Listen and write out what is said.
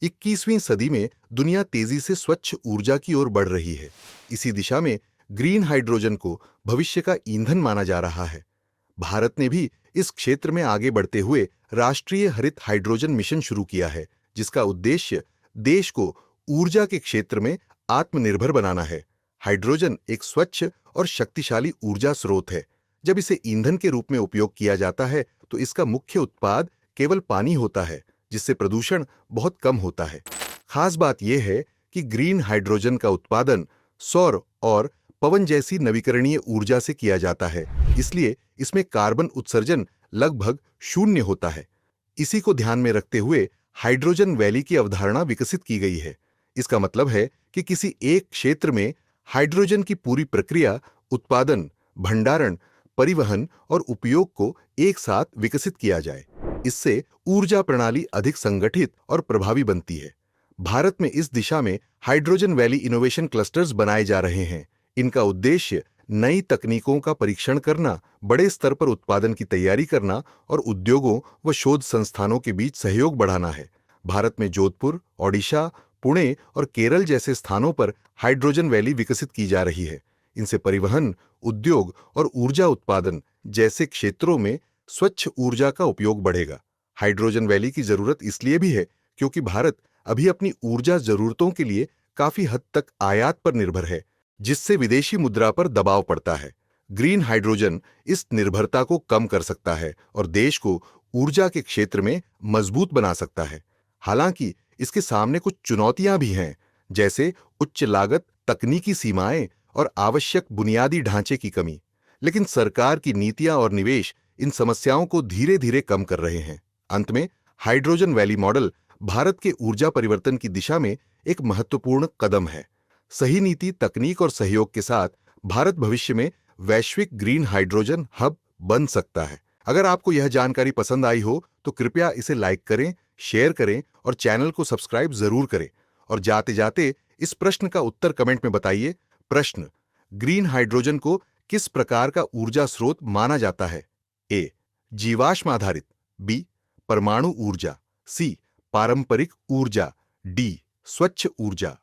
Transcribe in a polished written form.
21वीं सदी में दुनिया तेजी से स्वच्छ ऊर्जा की ओर बढ़ रही है। इसी दिशा में ग्रीन हाइड्रोजन को भविष्य का ईंधन माना जा रहा है। भारत ने भी इस क्षेत्र में आगे बढ़ते हुए राष्ट्रीय हरित हाइड्रोजन मिशन शुरू किया है, जिसका उद्देश्य देश को ऊर्जा के क्षेत्र में आत्मनिर्भर बनाना है। हाइड्रोजन एक स्वच्छ और शक्तिशाली ऊर्जा स्रोत है। जब इसे ईंधन के रूप में उपयोग किया जाता है तो इसका मुख्य उत्पाद केवल पानी होता है, जिससे प्रदूषण बहुत कम होता है। खास बात यह है कि ग्रीन हाइड्रोजन का उत्पादन सौर और पवन जैसी नवीकरणीय ऊर्जा से किया जाता है, इसलिए इसमें कार्बन उत्सर्जन लगभग शून्य होता है। इसी को ध्यान में रखते हुए हाइड्रोजन वैली की अवधारणा विकसित की गई है। इसका मतलब है कि किसी एक क्षेत्र में हाइड्रोजन की पूरी प्रक्रिया उत्पादन, भंडारण, परिवहन और उपयोग को एक साथ विकसित किया जाए। इससे ऊर्जा प्रणाली अधिक संगठित और प्रभावी बनती है। भारत में इस दिशा में हाइड्रोजन वैली इनोवेशन क्लस्टर्स बनाए जा रहे हैं। इनका उद्देश्य नई तकनीकों का परीक्षण करना, बड़े स्तर पर उत्पादन की तैयारी करना और उद्योगों व शोध संस्थानों के बीच सहयोग बढ़ाना है। भारत में जोधपुर, ओडिशा, पुणे और केरल जैसे स्थानों पर हाइड्रोजन वैली विकसित की जा रही है। इनसे परिवहन, उद्योग और ऊर्जा उत्पादन जैसे क्षेत्रों में स्वच्छ ऊर्जा का उपयोग बढ़ेगा। हाइड्रोजन वैली की जरूरत इसलिए भी है क्योंकि भारत अभी अपनी ऊर्जा जरूरतों के लिए काफी हद तक आयात पर निर्भर है, जिससे विदेशी मुद्रा पर दबाव पड़ता है। ग्रीन हाइड्रोजन इस निर्भरता को कम कर सकता है और देश को ऊर्जा के क्षेत्र में मजबूत बना सकता है। हालांकि इसके सामने कुछ चुनौतियां भी हैं, जैसे उच्च लागत, तकनीकी सीमाएं और आवश्यक बुनियादी ढांचे की कमी। लेकिन सरकार की नीतियां और निवेश इन समस्याओं को धीरे धीरे कम कर रहे हैं। अंत में हाइड्रोजन वैली मॉडल भारत के ऊर्जा परिवर्तन की दिशा में एक महत्वपूर्ण कदम है। सही नीति, तकनीक और सहयोग के साथ भारत भविष्य में वैश्विक ग्रीन हाइड्रोजन हब बन सकता है। अगर आपको यह जानकारी पसंद आई हो तो कृपया इसे लाइक करें, शेयर करें और चैनल को सब्सक्राइब जरूर करें। और जाते जाते इस प्रश्न का उत्तर कमेंट में बताइए। प्रश्न: ग्रीन हाइड्रोजन को किस प्रकार का ऊर्जा स्रोत माना जाता है? ए. जीवाश्म आधारित, बी. परमाणु ऊर्जा, सी. पारंपरिक ऊर्जा, डी. स्वच्छ ऊर्जा।